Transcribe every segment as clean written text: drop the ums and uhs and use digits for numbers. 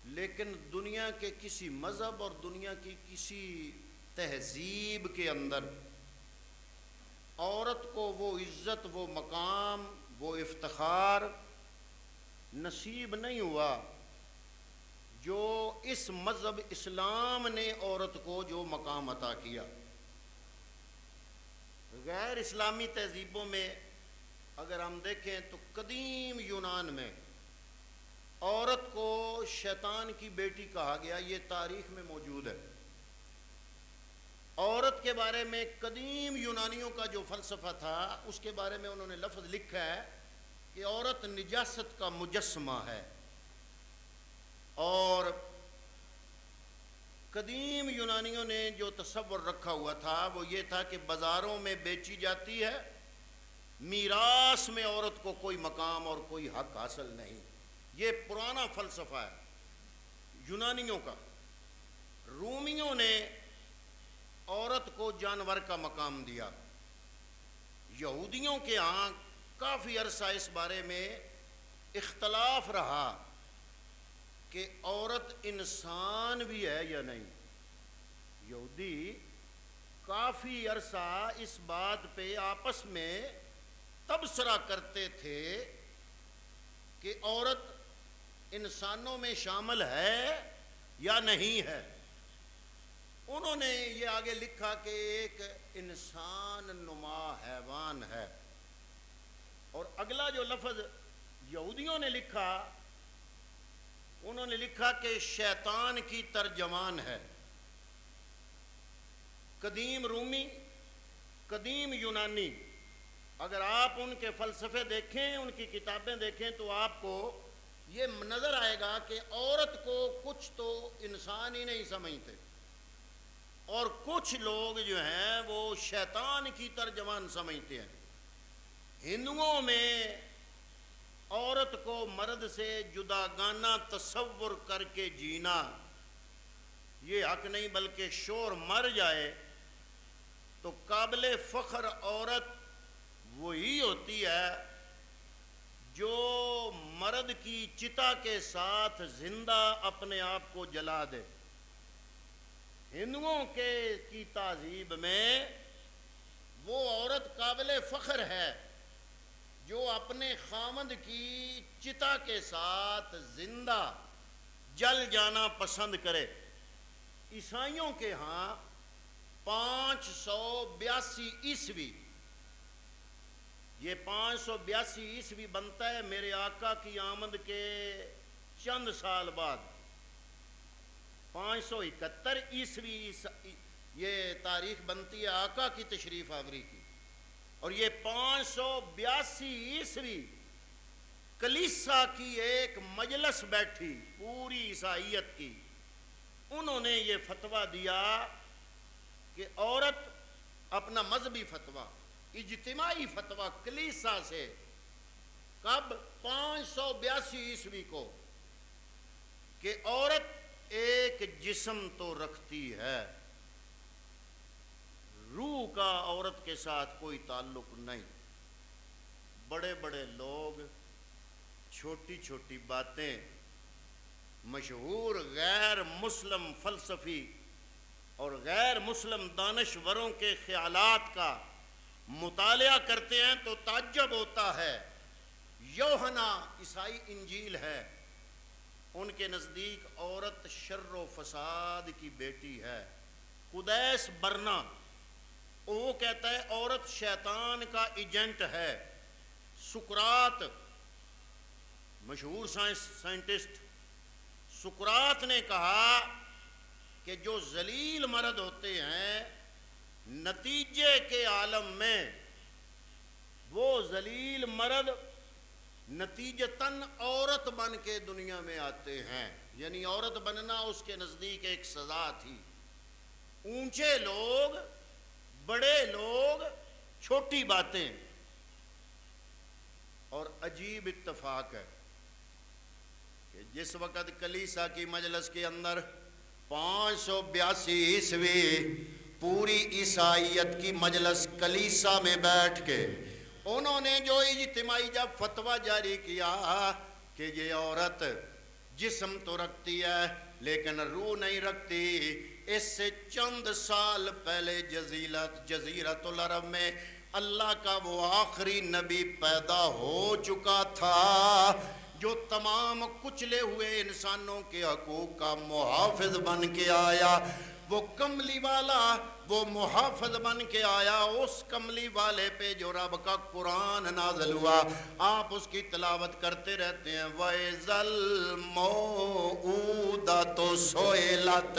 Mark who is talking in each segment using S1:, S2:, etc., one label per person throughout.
S1: لیکن دنیا کے کسی مذہب اور دنیا کی کسی تہذیب کے اندر عورت کو وہ عزت، وہ مقام، وہ افتخار نصیب نہیں ہوا جو اس مذہب اسلام نے عورت کو جو مقام عطا کیا۔ غیر اسلامی تہذیبوں میں اگر ہم دیکھیں تو قدیم یونان میں عورت کو شیطان کی بیٹی کہا گیا، یہ تاریخ میں موجود ہے۔ عورت کے بارے میں قدیم یونانیوں کا جو فلسفہ تھا اس کے بارے میں انہوں نے لفظ لکھا ہے کہ عورت نجاست کا مجسمہ ہے۔ اور قدیم یونانیوں نے جو تصور رکھا ہوا تھا وہ یہ تھا کہ بازاروں میں بیچی جاتی ہے، میراث میں عورت کو کوئی مقام اور کوئی حق حاصل نہیں۔ یہ پرانا فلسفہ ہے یونانیوں کا۔ رومیوں نے عورت کو جانور کا مقام دیا۔ یہودیوں کے ہاں کافی عرصہ اس بارے میں اختلاف رہا کہ عورت انسان بھی ہے یا نہیں۔ یہودی کافی عرصہ اس بات پہ آپس میں تبصرہ کرتے تھے کہ عورت انسانوں میں شامل ہے یا نہیں ہے۔ انہوں نے یہ آگے لکھا کہ ایک انسان نما حیوان ہے۔ اور اگلا جو لفظ یہودیوں نے لکھا، انہوں نے لکھا کہ شیطان کی ترجمان ہے۔ قدیم رومی، قدیم یونانی، اگر آپ ان کے فلسفے دیکھیں، ان کی کتابیں دیکھیں تو آپ کو یہ نظر آئے گا کہ عورت کو کچھ تو انسان ہی نہیں سمجھتے اور کچھ لوگ جو ہیں وہ شیطان کی ترجمان سمجھتے ہیں۔ ہندوؤں میں عورت کو مرد سے جداگانہ تصور کر کے جینا یہ حق نہیں، بلکہ شوہر مر جائے تو قابل فخر عورت وہی ہوتی ہے جو مرد کی چتا کے ساتھ زندہ اپنے آپ کو جلا دے۔ ہندوؤں کی تہذیب میں وہ عورت قابل فخر ہے جو اپنے خامند کی چتا کے ساتھ زندہ جل جانا پسند کرے۔ عیسائیوں کے ہاں 582 عیسوی، یہ 582 عیسوی بنتا ہے میرے آقا کی آمد کے چند سال بعد۔ 571 عیسوی یہ تاریخ بنتی ہے آقا کی تشریف آوری کی، اور یہ 582 عیسوی کلیسا کی ایک مجلس بیٹھی پوری عیسائیت کی، انہوں نے یہ فتویٰ دیا کہ عورت اپنا مذہبی فتویٰ، اجتماعی فتویٰ کلیسا سے، کب 582 عیسوی کو، کہ عورت ایک جسم تو رکھتی ہے، روح کا عورت کے ساتھ کوئی تعلق نہیں۔ بڑے بڑے لوگ چھوٹی چھوٹی باتیں مشہور غیر مسلم فلسفی اور غیر مسلم دانشوروں کے خیالات کا مطالعہ کرتے ہیں تو تعجب ہوتا ہے۔ یوحنا عیسائی انجیل ہے، ان کے نزدیک عورت شر و فساد کی بیٹی ہے۔ قدیس برنا وہ کہتا ہے عورت شیطان کا ایجنٹ ہے۔ سقراط مشہور سائنٹسٹ، سقراط نے کہا کہ جو ذلیل مرد ہوتے ہیں نتیجے کے عالم میں وہ ذلیل مرد نتیجتاً عورت بن کے دنیا میں آتے ہیں، یعنی عورت بننا اس کے نزدیک ایک سزا تھی۔ اونچے لوگ، بڑے لوگ، چھوٹی باتیں۔ اور عجیب اتفاق ہے کہ جس وقت کلیسا کی مجلس کے اندر 582 عیسوی پوری عیسائیت کی مجلس کلیسا میں بیٹھ کے انہوں نے جو اجتماعی جب فتویٰ جاری کیا کہ یہ عورت جسم تو رکھتی ہے لیکن روح نہیں رکھتی، اس سے چند سال پہلے جزیرۃ العرب میں اللہ کا وہ آخری نبی پیدا ہو چکا تھا جو تمام کچلے ہوئے انسانوں کے حقوق کا محافظ بن کے آیا۔ وہ کملی والا، وہ محافظ بن کے آیا۔ اس کملی والے پہ جو رب کا قرآن نازل ہوا، آپ اس کی تلاوت کرتے رہتے ہیں۔ وَإِذَا الْمَوْءُودَةُ سُئِلَتْ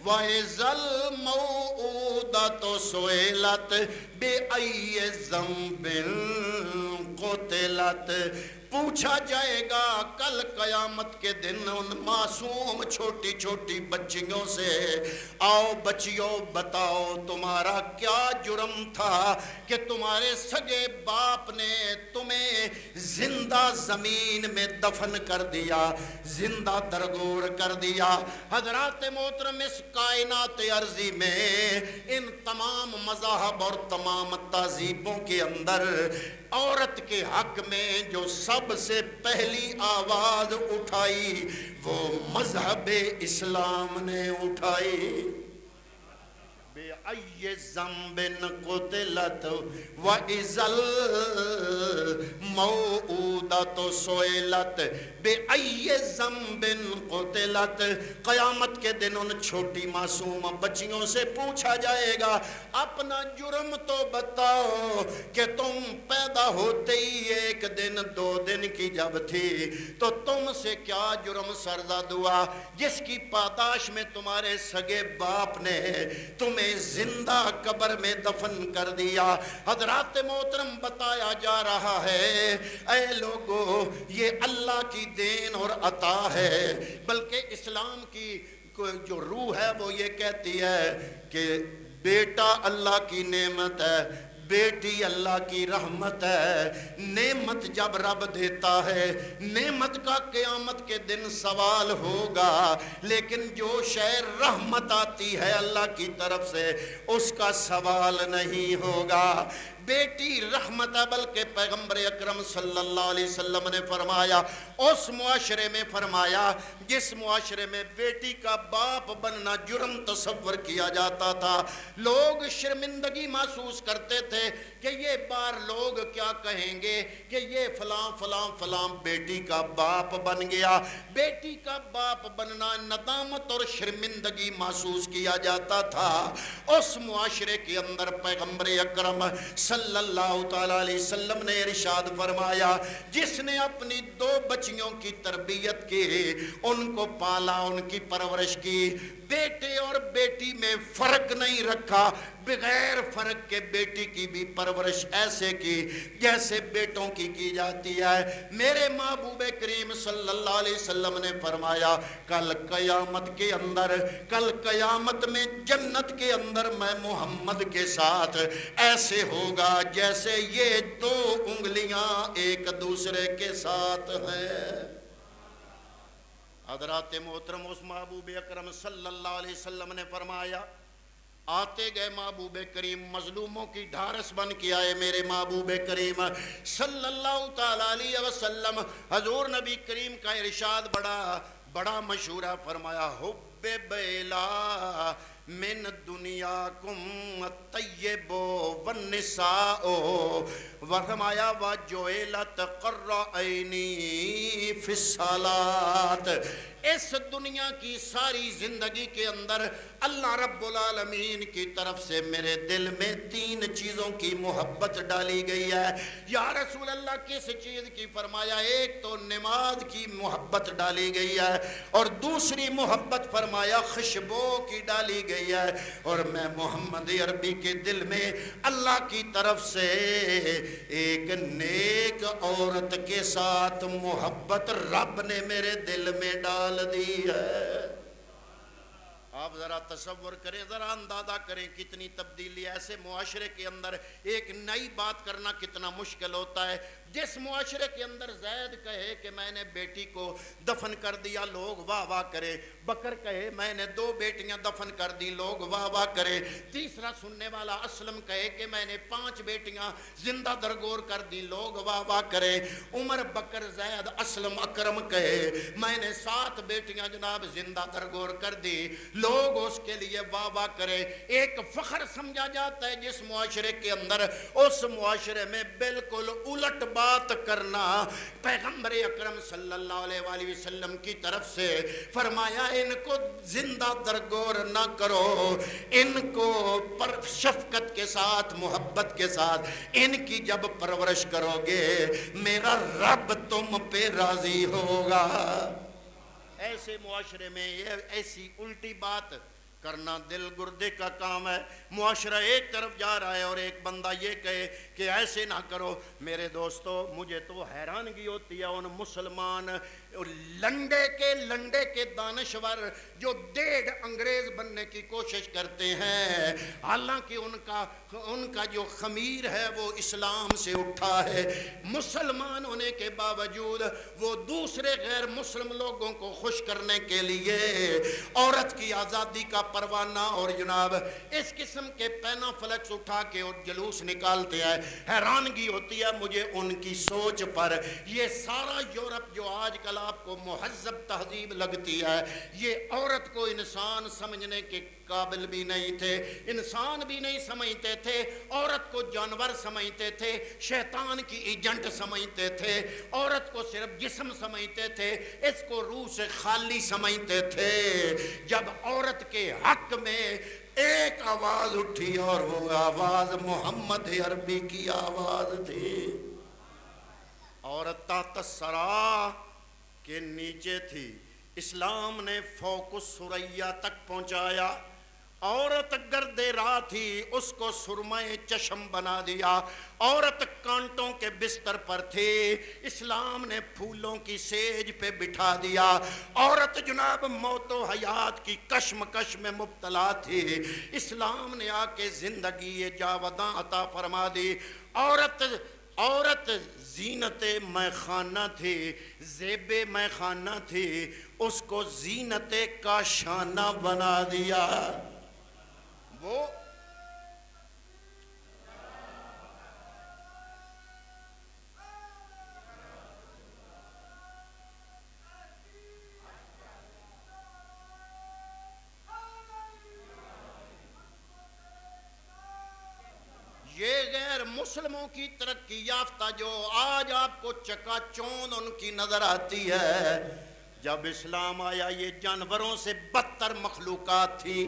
S1: وَإِذَا الْمَوْءُودَةُ سُئِلَتْ بِأَيِّ ذَنبٍ قُتِلَتْ۔ پوچھا جائے گا کل قیامت کے دن ان معصوم چھوٹی چھوٹی بچیوں سے، آؤ بچیوں بتاؤ تمہارا کیا جرم تھا کہ تمہارے سگے باپ نے تمہیں زندہ زمین میں دفن کر دیا، زندہ درگور کر دیا۔ حضرات محترم، اس کائنات ارضی میں ان تمام مذاہب اور تمام تہذیبوں کے اندر عورت کے حق میں جو سب سے پہلی آواز اٹھائی وہ مذہب اسلام نے اٹھائی۔ بِأَيِّ ذَنبٍ قُتِلَتْ وَإِذَا الْمَوْءُودَةُ سُئِلَتْ بِأَيِّ ذَنبٍ قُتِلَتْ۔ قیامت کے دن ان چھوٹی معصوم بچیوں سے پوچھا جائے گا اپنا جرم تو بتاؤ کہ تم پیدا ہوتے ہی ایک دن 2 دن کی جب تھی تو تم سے کیا جرم سرزد ہوا جس کی پاداش میں تمہارے سگے باپ نے تمہیں زندہ قبر میں دفن کر دیا۔ حضرات محترم، بتایا جا رہا ہے اے لوگو یہ اللہ کی دین اور عطا ہے، بلکہ اسلام کی جو روح ہے وہ یہ کہتی ہے کہ بیٹا اللہ کی نعمت ہے، بیٹی اللہ کی رحمت ہے۔ نعمت جب رب دیتا ہے، نعمت کا قیامت کے دن سوال ہوگا، لیکن جو شے رحمت آتی ہے اللہ کی طرف سے اس کا سوال نہیں ہوگا۔ بیٹی رحمت ہے، بلکہ پیغمبر اکرم صلی اللہ علیہ وسلم نے فرمایا، اس معاشرے میں فرمایا جس معاشرے میں بیٹی کا باپ بننا جرم تصور کیا جاتا تھا، لوگ شرمندگی محسوس کرتے تھے کہ یہ بار لوگ کیا کہیں گے کہ یہ فلاں فلاں فلاں بیٹی کا باپ بن گیا۔ بیٹی کا باپ بننا ندامت اور شرمندگی محسوس کیا جاتا تھا۔ اس معاشرے کے اندر پیغمبر اکرم صلی اللہ تعالیٰ علیہ وسلم نے ارشاد فرمایا، جس نے اپنی 2 بچیوں کی تربیت کی، ان کو پالا، ان کی پرورش کی، بیٹے اور بیٹی میں فرق نہیں رکھا، بغیر فرق کے بیٹی کی بھی پرورش ایسے کی جیسے بیٹوں کی جاتی ہے۔ میرے محبوب کریم صلی اللہ علیہ وسلم نے فرمایا کل قیامت کے اندر، کل قیامت میں جنت کے اندر میں محمد کے ساتھ ایسے ہوگا جیسے یہ 2 انگلیاں ایک دوسرے کے ساتھ ہیں۔ حضرات محترم، اس محبوب اکرم صلی اللہ علیہ وسلم نے فرمایا، آتے گئے محبوب کریم مظلوموں کی ڈھارس بن کے آئے۔ میرے محبوب کریم صلی اللہ تعالیٰ علیہ وسلم، حضور نبی کریم کا ارشاد بڑا مشہور ہے، فرمایا حُبِّبَ إِلَىٰ من دنیاکم الطیب والنساء، فرمایا وَجُعِلَتْ قُرَّةُ عَیْنِی فِی الصَّلَاۃ۔ اس دنیا کی ساری زندگی کے اندر اللہ رب العالمین کی طرف سے میرے دل میں 3 چیزوں کی محبت ڈالی گئی ہے۔ یا رسول اللہ کس چیز کی؟ فرمایا ایک تو نماز کی محبت ڈالی گئی ہے، اور دوسری محبت فرمایا خوشبو کی ڈالی گئی ہے، اور میں محمد عربی کے دل میں اللہ کی طرف سے ایک نیک عورت کے ساتھ محبت رب نے میرے دل میں ڈال دی ہے۔ آپ ذرا تصور کریں، ذرا اندازہ کریں کتنی تبدیلی ہے۔ ایسے معاشرے کے اندر ایک نئی بات کرنا کتنا مشکل ہوتا ہے۔ جس معاشرے کے اندر زید کہے کہ میں نے بیٹی کو دفن کر دیا، لوگ واہ واہ کرے۔ بکر کہے میں نے 2 بیٹیاں دفن کر دی، لوگ واہ واہ کرے۔ تیسرا سننے والا اسلم کہے کہ میں نے 5 بیٹیاں زندہ درگور کر دی، لوگ واہ واہ کرے۔ عمر، بکر، زید، اسلم، اکرم کہے میں نے 7 بیٹیاں جناب زندہ درگور کر دی، لوگ اس کے لیے واہ واہ کرے۔ ایک فخر سمجھا جاتا ہے جس معاشرے کے اندر، اس معاشرے میں بالکل الٹ بات کرنا۔ پیغمبر اکرم صلی اللہ علیہ وآلہ وسلم کی طرف سے فرمایا ان کو زندہ درگور نہ کرو، ان کو پر شفقت کے ساتھ، محبت کے ساتھ ان کی جب پرورش کرو گے میرا رب تم پہ راضی ہوگا۔ ایسے معاشرے میں ایسی الٹی بات کرنا دل گردے کا کام ہے۔ معاشرہ ایک طرف جا رہا ہے اور ایک بندہ یہ کہے کہ ایسے نہ کرو۔ میرے دوستو مجھے تو حیرانگی ہوتی ہے ان مسلمان لنڈے کے دانشور جو 1.5 انگریز بننے کی کوشش کرتے ہیں، حالانکہ ان کا جو خمیر ہے وہ اسلام سے اٹھا ہے۔ مسلمان ہونے کے باوجود وہ دوسرے غیر مسلم لوگوں کو خوش کرنے کے لیے عورت کی آزادی کا پروانہ اور جناب اس قسم کے پینا فلیکس اٹھا کے اور جلوس نکالتے ہیں۔ حیرانگی ہوتی ہے مجھے ان کی سوچ پر۔ یہ سارا یورپ جو آج کل آپ کو مہذب تہذیب لگتی ہے، یہ عورت کو انسان سمجھنے کے قابل بھی نہیں تھے، انسان بھی نہیں سمجھتے تھے، عورت کو جانور سمجھتے تھے، شیطان کی ایجنٹ سمجھتے تھے، عورت کو صرف جسم سمجھتے تھے، اس کو روح سے خالی سمجھتے تھے۔ جب عورت کے حق میں ایک آواز اٹھی اور وہ آواز محمد عربی کی آواز تھی۔ عورت تحت الثری کے نیچے تھی، اسلام نے فوق الثریا تک پہنچایا۔ عورت گرد راہ تھی، اس کو سرمۂ چشم بنا دیا۔ عورت کانٹوں کے بستر پر تھی، اسلام نے پھولوں کی سیج پہ بٹھا دیا۔ عورت جناب موت و حیات کی کشمکش میں مبتلا تھی، اسلام نے آ کے زندگی جاوداں عطا فرما دی۔ عورت زینت میخانہ تھی، زیب میخانہ تھی، اس کو زینت کاشانہ بنا دیا۔ وہ یہ غیر مسلموں کی ترقی یافتہ جو آج آپ کو چکا چوند ان کی نظر آتی ہے، جب اسلام آیا یہ جانوروں سے بدتر مخلوقات تھی،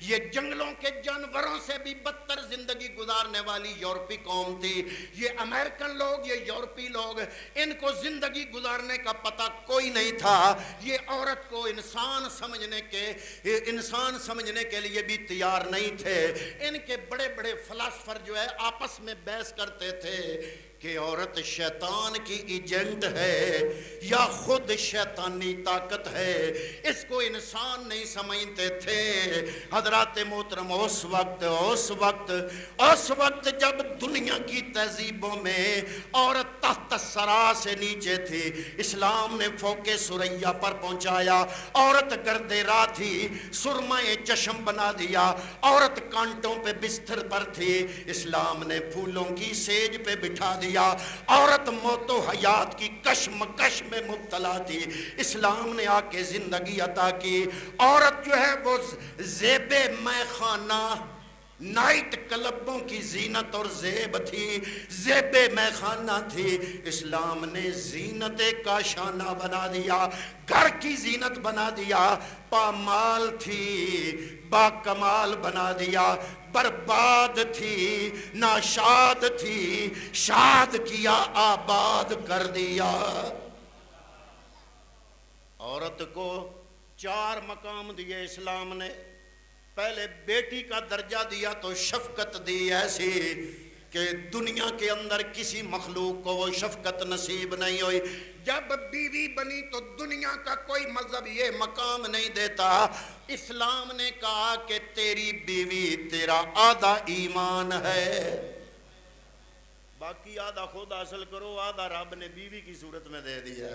S1: یہ جنگلوں کے جانوروں سے بھی بدتر زندگی گزارنے والی یورپی قوم تھی۔ یہ امریکن لوگ، یہ یورپی لوگ، ان کو زندگی گزارنے کا پتہ کوئی نہیں تھا۔ یہ عورت کو انسان سمجھنے کے لیے بھی تیار نہیں تھے۔ ان کے بڑے بڑے فلاسفر جو ہے آپس میں بحث کرتے تھے کہ عورت شیطان کی ایجنٹ ہے یا خود شیطانی طاقت ہے، اس کو انسان نہیں سمجھتے تھے۔ حضرات محترم اس وقت جب دنیا کی تہذیبوں میں عورت تحت الثری سے نیچے تھی، اسلام نے فوق ثریا پر پہنچایا۔ عورت گرد راہ تھی، سرمۂ چشم بنا دیا۔ عورت کانٹوں پہ بستر پر تھی، اسلام نے پھولوں کی سیج پہ بٹھا دیا۔ عورت موت و حیات کی کشمکش میں مبتلا تھی، اسلام نے آ کے زندگی عطا کی۔ عورت جو ہے وہ زیب میخانہ نائٹ کلبوں کی زینت اور زیب تھی، زیب میخانہ تھی، اسلام نے زینت کاشانہ بنا دیا، گھر کی زینت بنا دیا، پامال تھی با کمال بنا دیا، برباد تھی ناشاد تھی، شاد کیا آباد کر دیا۔ عورت کو 4 مقام دیے اسلام نے۔ پہلے بیٹی کا درجہ دیا تو شفقت دی ایسی کہ دنیا کے اندر کسی مخلوق کو وہ شفقت نصیب نہیں ہوئی۔ جب بیوی بنی تو دنیا کا کوئی مذہب یہ مقام نہیں دیتا، اسلام نے کہا کہ تیری بیوی تیرا آدھا ایمان ہے، باقی آدھا خود حاصل کرو، آدھا رب نے بیوی کی صورت میں دے دیا۔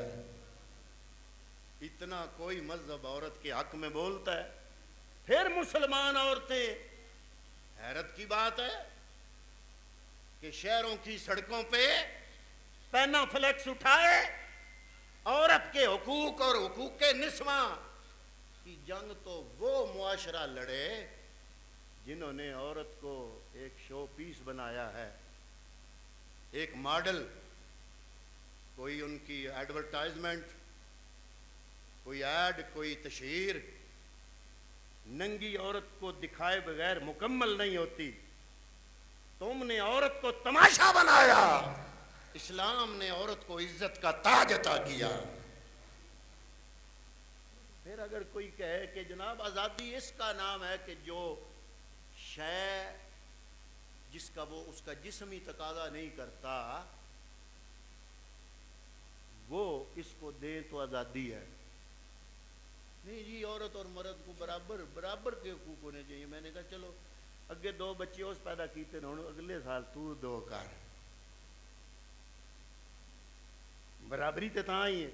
S1: اتنا کوئی مذہب عورت کے حق میں بولتا ہے۔ پھر مسلمان عورتیں، حیرت کی بات ہے کہ شہروں کی سڑکوں پہ پینا فلیکس اٹھائے، عورت کے حقوق اور حقوق نسواں کی جنگ تو وہ معاشرہ لڑے جنہوں نے عورت کو ایک شو پیس بنایا ہے، ایک ماڈل، کوئی ان کی ایڈورٹائزمنٹ، کوئی ایڈ، کوئی تشہیر ننگی عورت کو دکھائے بغیر مکمل نہیں ہوتی۔ تم نے عورت کو تماشا بنایا، اسلام نے عورت کو عزت کا تاج عطا کیا۔ پھر اگر کوئی کہے کہ جناب آزادی اس کا نام ہے کہ جو شے جس کا وہ اس کا جسمی تقاضا نہیں کرتا وہ اس کو دیں تو آزادی ہے۔ نہیں جی، عورت اور مرد کو برابر کے حقوق ہونے چاہیے۔ میں نے کہا چلو اگے 2 بچے اس پیدا کیتے نہ، اگلے سال تو 2 کر، برابری تے تاں ہی ہے۔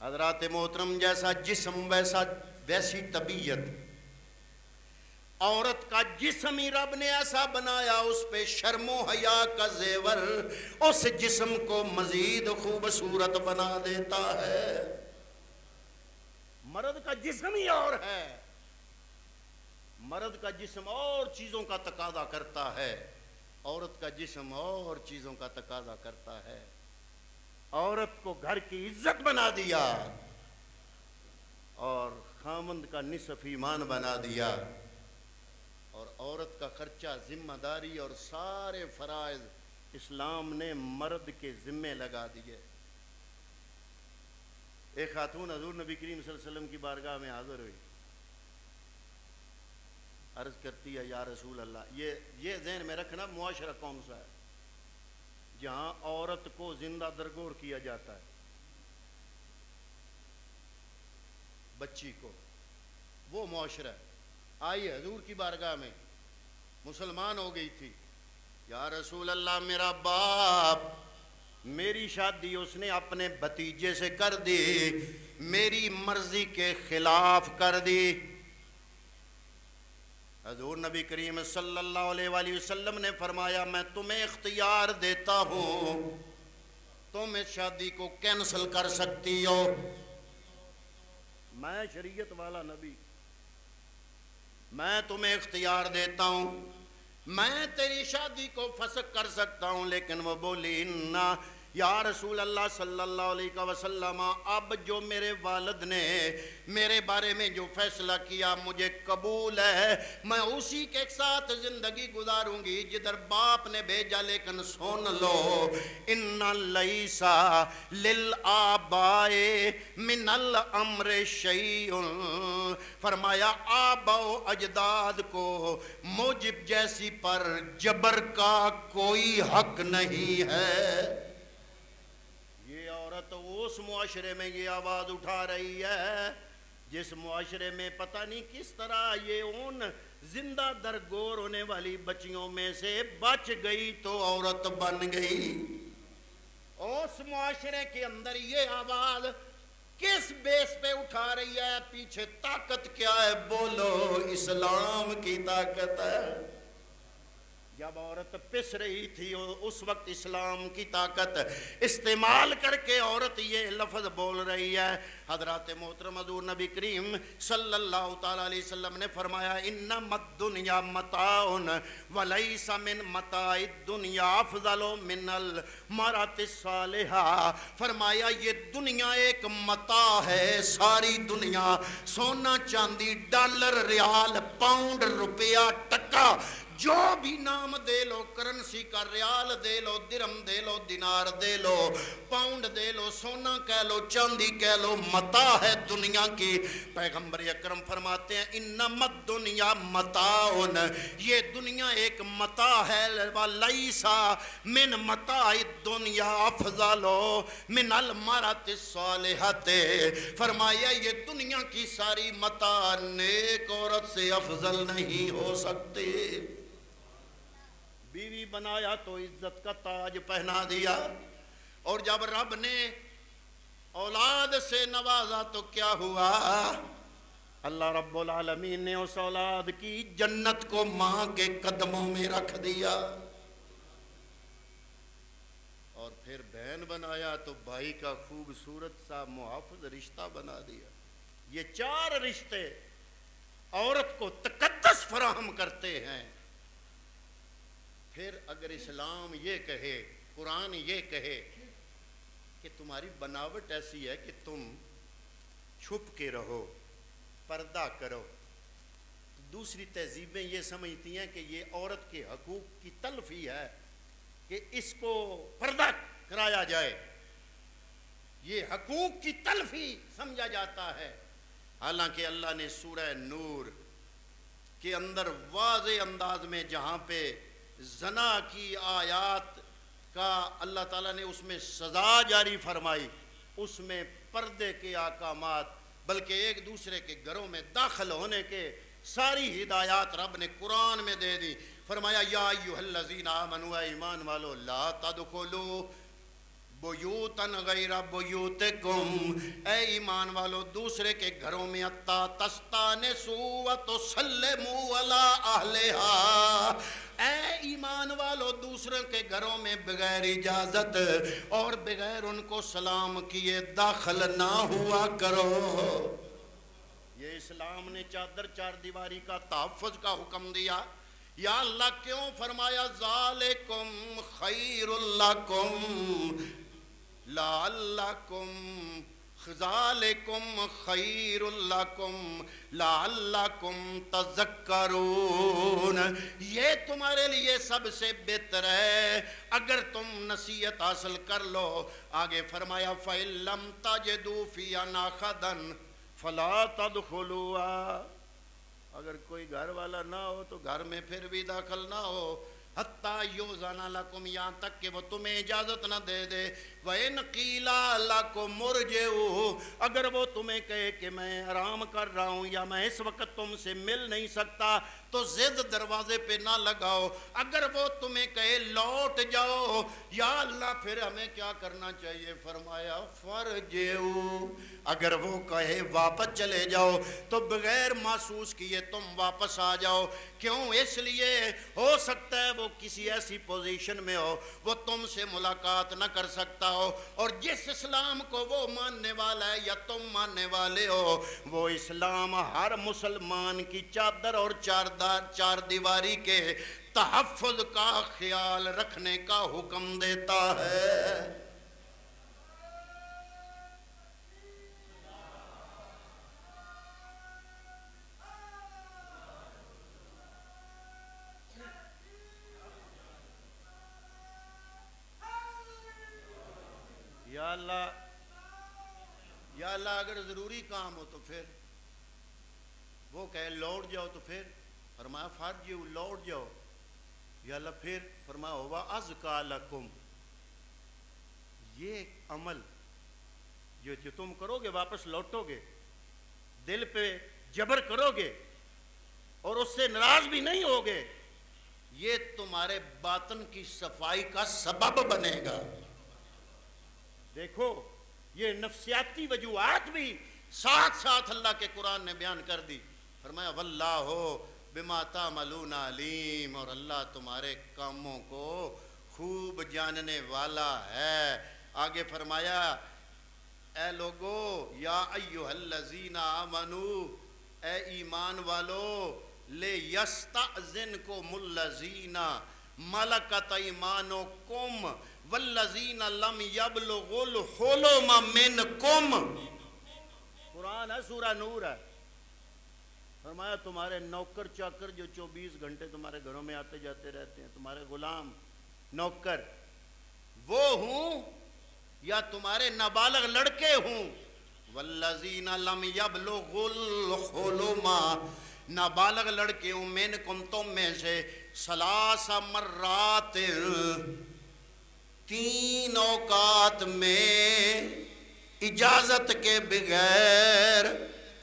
S1: حضرات محترم، جیسا جسم ویسی طبیعت، عورت کا جسم ہی رب نے ایسا بنایا، اس پہ شرم و حیا کا زیور اس جسم کو مزید خوبصورت بنا دیتا ہے۔ مرد کا جسم ہی اور ہے، مرد کا جسم اور چیزوں کا تقاضا کرتا ہے، عورت کا جسم اور چیزوں کا تقاضا کرتا ہے۔ عورت کو گھر کی عزت بنا دیا اور خامند کا نصف ایمان بنا دیا، اور عورت کا خرچہ، ذمہ داری اور سارے فرائض اسلام نے مرد کے ذمے لگا دیے۔ ایک خاتون حضور نبی کریم صلی اللہ علیہ وسلم کی بارگاہ میں حاضر ہوئی، عرض کرتی ہے یا رسول اللہ، یہ ذہن میں رکھنا معاشرہ کون سا ہے جہاں عورت کو زندہ درگور کیا جاتا ہے، بچی کو، وہ معاشرہ ہے۔ آئی حضور کی بارگاہ میں، مسلمان ہو گئی تھی، یا رسول اللہ میرا باپ، میری شادی اس نے اپنے بھتیجے سے کر دی، میری مرضی کے خلاف کر دی۔ حضور نبی کریم صلی اللہ علیہ وآلہ وسلم نے فرمایا میں تمہیں اختیار دیتا ہوں، تم اس شادی کو کینسل کر سکتی ہو۔ میں شریعت والا نبی، میں تمہیں اختیار دیتا ہوں، میں تیری شادی کو فسخ کر سکتا ہوں۔ لیکن وہ بولی انا یا رسول اللہ صلی اللہ علیہ وسلم، اب جو میرے والد نے میرے بارے میں جو فیصلہ کیا مجھے قبول ہے، میں اسی کے ساتھ زندگی گزاروں گی جدھر باپ نے بھیجا۔ لیکن سن لو، ان لیسا للآبائے من الامر شیء، فرمایا آبا و اجداد کو موجب جیسی پر جبر کا کوئی حق نہیں ہے۔ تو اس معاشرے میں یہ آواز اٹھا رہی ہے جس معاشرے میں پتہ نہیں کس طرح یہ ان زندہ درگور ہونے والی بچیوں میں سے بچ گئی تو عورت بن گئی۔ اس معاشرے کے اندر یہ آواز کس بیس پہ اٹھا رہی ہے؟ پیچھے طاقت کیا ہے؟ بولو، اسلام کی طاقت ہے۔ جب عورت پس رہی تھی اس وقت اسلام کی طاقت استعمال کر کے عورت یہ لفظ بول رہی ہے. حضرات محترم حضور نبی کریم صلی اللہ تعالی علیہ وسلم نے فرمایا انما الدنیا متاع ولیس من متاع الدنیا افضل من المرأة الصالحہ. فرمایا یہ دنیا ایک متاع ہے، ساری دنیا سونا چاندی ڈالر ریال پاؤنڈ روپیہ ٹکا جو بھی نام دے لو، کرنسی کا ریال دے لو، درہم دے لو، دینار دے لو، پاؤنڈ دے لو، سونا کہہ لو، چاندی کہہ لو، متاع ہے دنیا کی. پیغمبر اکرم فرماتے ہیں انما الدنیا متاع، یہ دنیا ایک متاع ہے. وَلَيْسَ مِن مَتَاعِ الدُّنْيَا أَفْضَلُ مِنَ الْمَرْأَةِ الصَّالِحَةِ. فرمایا یہ دنیا کی ساری متاع نیک عورت سے افضل نہیں ہو سکتے. بیوی بنایا تو عزت کا تاج پہنا دیا، اور جب رب نے اولاد سے نوازا تو کیا ہوا؟ اللہ رب العالمین نے اس اولاد کی جنت کو ماں کے قدموں میں رکھ دیا. اور پھر بہن بنایا تو بھائی کا خوبصورت سا محافظ رشتہ بنا دیا. یہ 4 رشتے عورت کو تقدس فراہم کرتے ہیں. پھر اگر اسلام یہ کہے، قرآن یہ کہے کہ تمہاری بناوٹ ایسی ہے کہ تم چھپ کے رہو، پردہ کرو، دوسری تہذیبیں یہ سمجھتی ہیں کہ یہ عورت کے حقوق کی تلفی ہے کہ اس کو پردہ کرایا جائے، یہ حقوق کی تلفی سمجھا جاتا ہے. حالانکہ اللہ نے سورہ نور کے اندر واضح انداز میں جہاں پہ زنا کی آیات کا اللہ تعالیٰ نے اس میں سزا جاری فرمائی، اس میں پردے کے احکامات بلکہ ایک دوسرے کے گھروں میں داخل ہونے کے ساری ہدایات رب نے قرآن میں دے دی. فرمایا یا ایھا الذین آمنوا، ایمان والو، لا تدخلوا بیوتا غیر بیوتکم، اے ایمان والو دوسرے کے گھروں میں حتی تستانسوا وتسلموا علی اہلہا، اے ایمان والو دوسروں کے گھروں میں بغیر اجازت اور بغیر ان کو سلام کیے داخل نہ ہوا کرو. یہ اسلام نے چادر 4 دیواری کا تحفظ کا حکم دیا. یا اللہ کیوں فرمایا ذالکم خیر لکم لعلکم، ذالکم خیر لکم لعلکم تذکرون، یہ تمہارے لیے سب سے بہتر ہے اگر تم نصیحت حاصل کر لو. آگے فرمایا فَإِن لَّمْ تَجِدُوا فِيهَا أَحَدًا فَلَا تَدْخُلُوهَا، اگر کوئی گھر والا نہ ہو تو گھر میں پھر بھی داخل نہ ہو. حتیٰ یوزن لکم، یہاں تک کہ وہ تمہیں اجازت نہ دے دے. وَإِنْ قِیلَ لَکُمْ ارْجِعُوا، اگر وہ تمہیں کہے کہ میں آرام کر رہا ہوں یا میں اس وقت تم سے مل نہیں سکتا تو ضد دروازے پہ نہ لگاؤ. اگر وہ تمہیں کہے لوٹ جاؤ، یا اللہ پھر ہمیں کیا کرنا چاہیے؟ فرمایا فَارْجِعُوا، اگر وہ کہے واپس چلے جاؤ تو بغیر محسوس کیے تم واپس آ جاؤ. کیوں؟ اس لیے ہو سکتا ہے وہ کسی ایسی پوزیشن میں ہو وہ تم سے ملاقات نہ کر سکتا ہو، اور جس اسلام کو وہ ماننے والا ہے یا تم ماننے والے ہو وہ اسلام ہر مسلمان کی چادر اور 4 دیواری کے تحفظ کا خیال رکھنے کا حکم دیتا ہے. یا اللہ اگر ضروری کام ہو تو پھر وہ کہے لوٹ جاؤ تو پھر فرمایا فارجعوا، لوٹ جاؤ. یا اللہ پھر فرمایا ہوا ازکا لکم، یہ عمل جو تم کرو گے واپس لوٹو گے، دل پہ جبر کرو گے اور اس سے ناراض بھی نہیں ہوگے، یہ تمہارے باطن کی صفائی کا سبب بنے گا. دیکھو یہ نفسیاتی وجوہات بھی ساتھ ساتھ اللہ کے قرآن نے بیان کر دی. فرمایا واللہ بما تعملون علیم، اور اللہ تمہارے کاموں کو خوب جاننے والا ہے۔ آگے فرمایا اے لوگو یا ایھا الذین آمنو، اے ایمان والو، لے یستأذنکم الذین ملکت ایمانکم والذین لم یبلغوا الحلم منکم۔ قرآن ہے، سورہ نور ہے۔ فرمایا تمہارے نوکر چاکر جو 24 گھنٹے تمہارے گھروں میں آتے جاتے رہتے ہیں، تمہارے غلام نوکر، وہ ہوں یا تمہارے نابالغ لڑکے ہوں، والذین لم یبلغوا الحلم، نابالغ لڑکے ہوں، منکم تم میں سے، ثلاث مرات، 3 اوقات میں اجازت کے بغیر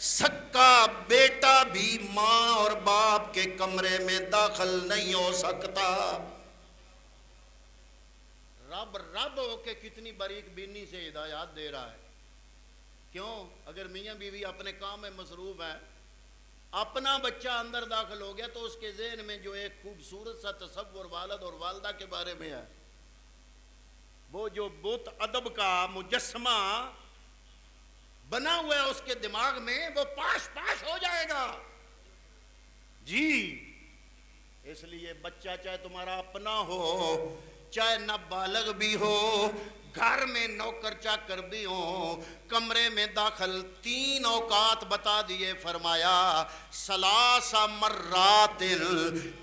S1: سکا بیٹا بھی ماں اور باپ کے کمرے میں داخل نہیں ہو سکتا۔ رب ہو کے کتنی باریک بینی سے ہدایات دے رہا ہے۔ کیوں؟ اگر میاں بیوی اپنے کام میں مصروف ہیں، اپنا بچہ اندر داخل ہو گیا تو اس کے ذہن میں جو ایک خوبصورت سا تصور والد اور والدہ کے بارے میں ہے، وہ جو بت ادب کا مجسمہ بنا ہوا ہے اس کے دماغ میں، وہ پاش ہو جائے گا۔ جی اس لیے بچہ چاہے تمہارا اپنا ہو، چاہے نابالغ بھی ہو، گھر میں نوکر چاکر بھی ہوں، کمرے میں داخل 3 اوقات بتا دیے، فرمایا ثلاث مرات،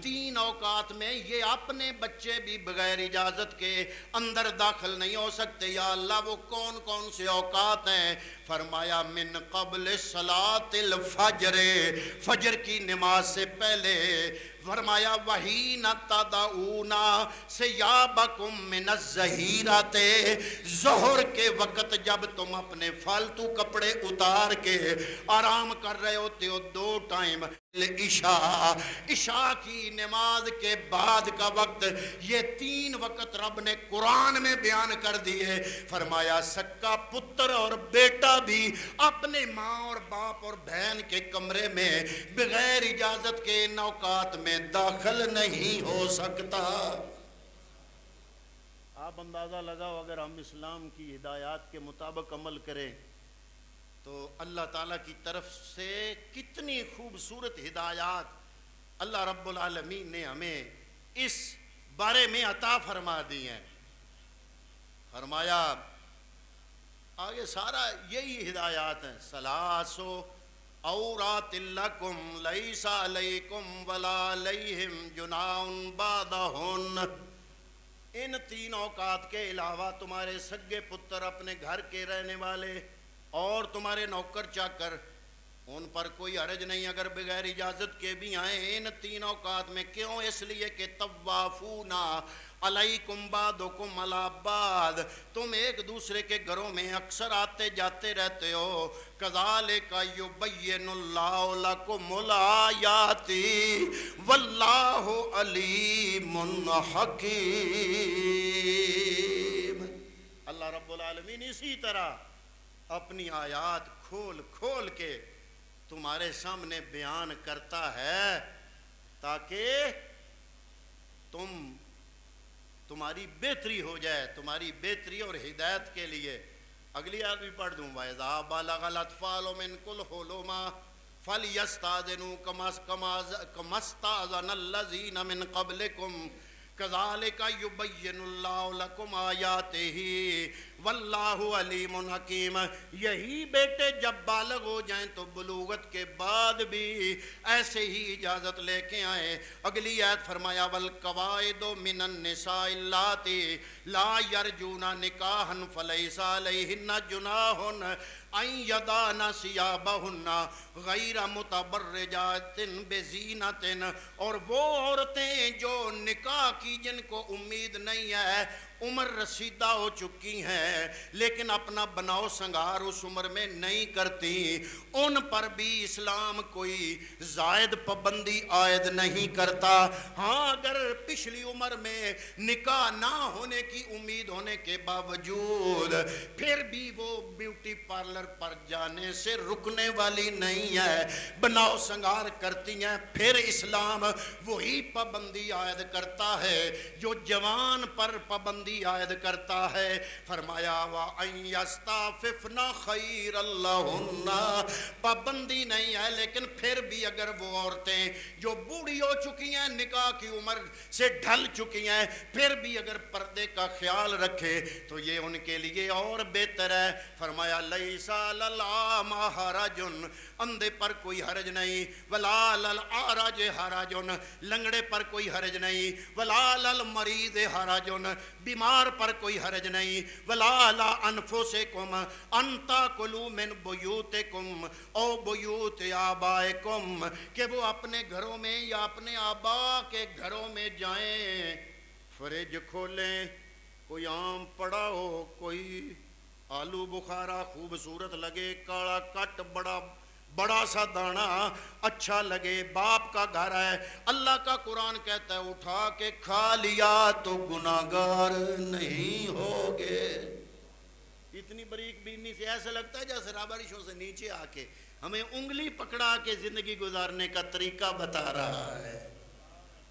S1: 3 اوقات میں یہ اپنے بچے بھی بغیر اجازت کے اندر داخل نہیں ہو سکتے۔ یا اللہ وہ کون کون سے اوقات ہیں؟ فرمایا من قبل صلاۃ الفجر، فجر کی نماز سے پہلے، فرمایا وحین تدعون ثیابکم من الظہیرۃ، ظہر کے وقت جب تم اپنے فالتو کپڑے اتار کے آرام کر رہے ہوتے ہو، 2 ٹائم عشاء کی نماز کے بعد کا وقت، یہ 3 وقت رب نے قرآن میں بیان کر دیے۔ فرمایا سکا پتر اور بیٹا بھی اپنے ماں اور باپ اور بہن کے کمرے میں بغیر اجازت کے ان اوقات میں داخل نہیں ہو سکتا۔ آپ اندازہ لگاؤ اگر ہم اسلام کی ہدایات کے مطابق عمل کریں تو اللہ تعالیٰ کی طرف سے کتنی خوبصورت ہدایات اللہ رب العالمین نے ہمیں اس بارے میں عطا فرما دی ہیں۔ فرمایا آگے سارا یہی ہدایات ہیں، ثلاث عورات لکم لیس علیکم ولا علیہم جناح بعدہن، ان 3 اوقات کے علاوہ تمہارے سگے پتر، اپنے گھر کے رہنے والے اور تمہارے نوکر چاکر، ان پر کوئی حرج نہیں اگر بغیر اجازت کے بھی آئیں ان 3 اوقات میں۔ کیوں؟ اس لیے کہ طوافون علیکم بعضکم علی بعض، تم ایک دوسرے کے گھروں میں اکثر آتے جاتے رہتے ہو۔ کذالک یبین اللہ لکم الآیات واللہ علیم حکیم۔ اللہ رب العالمین اسی طرح اپنی آیات کھول کھول کے تمہارے سامنے بیان کرتا ہے تاکہ تمہاری بہتری ہو جائے، تمہاری بہتری اور ہدایت کے لیے۔ اگلی آیت بھی پڑھ دوں، وَإِذَا بَلَغَ الْأَطْفَالُ مِنْكُمُ الْحُلُمَ فَلْيَسْتَأْذِنُوا كَمَا اسْتَأْذَنَ الَّذِينَ مِنْ قَبْلِكُمْ كَذَلِكَ يُبَيِّنُ اللَّهُ لَكُمْ آيَاتِهِ واللہ علیم حکیم۔ یہی بیٹے جب بالغ ہو جائیں تو بلوغت کے بعد بھی ایسے ہی اجازت لے کے آئیں۔ اگلی آیت فرمایا والقواعد من النساء اللاتی لا یرجون نکاحا فلیس علیہن جناح ان یضعن ثیابہن غیر متبرجات بزینۃ، اور وہ عورتیں جو نکاح کی جن کو امید نہیں ہے عمر رسیدہ ہو چکی ہیں لیکن اپنا بناؤ سنگار اس عمر میں نہیں کرتی، ان پر بھی اسلام کوئی زائد پابندی عائد نہیں کرتا۔ ہاں اگر پچھلی عمر میں نکاح نہ ہونے کی امید ہونے کے باوجود پھر بھی وہ بیوٹی پارلر پر جانے سے رکنے والی نہیں ہے، بناؤ سنگار کرتی ہیں، پھر اسلام وہی پابندی عائد کرتا ہے جو جوان پر پابندی عائد کرتا ہے۔ فرمایا وَأَن يَسْتَعْفِفْنَ خَيْرًا لَهُنَّ، پابندی نہیں ہے لیکن پھر بھی اگر وہ عورتیں جو بوڑھی ہو چکی ہیں، نکاح کی عمر سے ڈھل چکی ہیں، پھر بھی اگر پردے کا خیال رکھے تو یہ ان کے لیے اور بہتر ہے۔ فرمایا لَيْسَ عَلَى الْأَعْمَى حَرَجٌ، اندھے پر کوئی حرج نہیں، وَلَا عَلَى الْأَعْرَجِ حَرَجٌ، لنگڑے پر کوئی حرج نہیں، وَلَا عَلَى الْمَرِيضِ حَرَجٌ، بیمار پر کوئی حرج نہیں، وَلَا عَلَى أَنفُسِكُمْ أَن تَأْكُلُوا مِن بُيُوتِكُمْ أَوْ بُيُوتِ آبَائِكُمْ، کہ وہ اپنے گھروں میں یا اپنے آبا کے گھروں میں جائیں، فریج کھولیں، کوئی آم پڑا ہو، کوئی آلو بخارا خوبصورت لگے، کالا کٹ بڑا سا دانا اچھا لگے، باپ کا گھر ہے، اللہ کا قرآن کہتا ہے اٹھا کے کھا لیا تو گناہگار نہیں ہوگے۔ اتنی باریک بینی سے ایسا لگتا ہے جیسے بارشوں سے نیچے آ کے ہمیں انگلی پکڑا کے زندگی گزارنے کا طریقہ بتا رہا ہے۔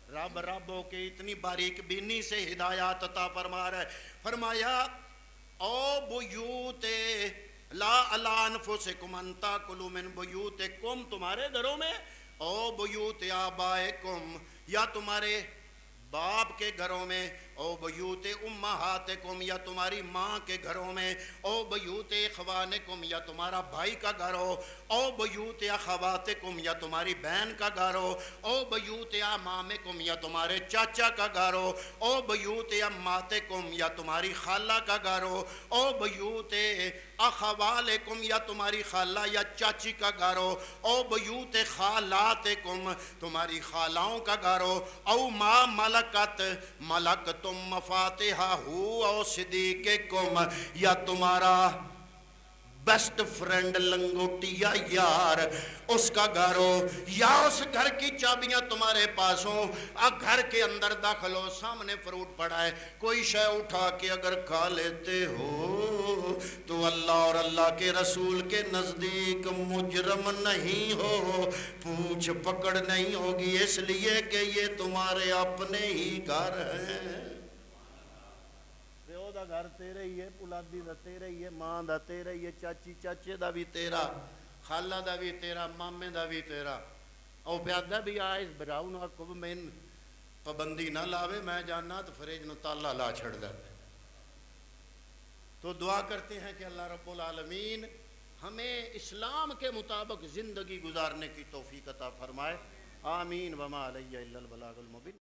S1: رب ہو کے اتنی باریک بینی سے ہدایات عطا فرما رہا ہے۔ فرمایا او بیوت لا علی انفسکم ان تاکلوا من بیوتکم، تمہارے گھروں میں، او بیوت آبائکم، یا تمہارے باپ کے گھروں میں، او بیوت امہاتکم، یا تمہاری ماں کے گھروں میں، او بیوت اخوانکم، یا تمہارا بھائی کا گھر ہو، او بیوت اخواتکم، یا تمہاری بہن کا گھر ہو، او بیوت امامکم، یا تمہارے چاچا کا گھر ہو، او بیوت اماتکم، یا تمہاری خالہ کا گھر ہو، او بیوت اخوالکم، یا تمہاری خالہ یا چاچی کا گھر ہو، او بیوت خالاتکم، تمہاری خالاؤں کا گھر ہو، او ما ملکتم مفاتحہ او صدیقکم، یا تمہارا بیسٹ فرینڈ لنگوٹیا یار اس کا گھر ہو، یا اس گھر کی چابیاں تمہارے پاس ہوں، گھر کے اندر داخل ہو، سامنے فروٹ پڑا ہے، کوئی شے اٹھا کے اگر کھا لیتے ہو تو اللہ اور اللہ کے رسول کے نزدیک مجرم نہیں ہو، پوچھ پکڑ نہیں ہوگی، اس لیے کہ یہ تمہارے اپنے ہی گھر ہیں۔ دا گھر تیرے ہی ہے، پولادی دا تیرے ہی ہے، ماں دا تیرے ہی ہے، چاچی چاچے دا بھی تیرا، خالہ دا بھی تیرا، مامے دا بھی تیرا، او پیادہ بھی آئے براؤ نہ کب میں پابندی نہ لاوے، میں جاننا تو فریج نو تالا لا چھڑ دا۔ تو دعا کرتے ہیں کہ اللہ رب العالمین ہمیں اسلام کے مطابق زندگی گزارنے کی توفیق عطا فرمائے، آمین۔ وما علیہ الا البلاغ المبین۔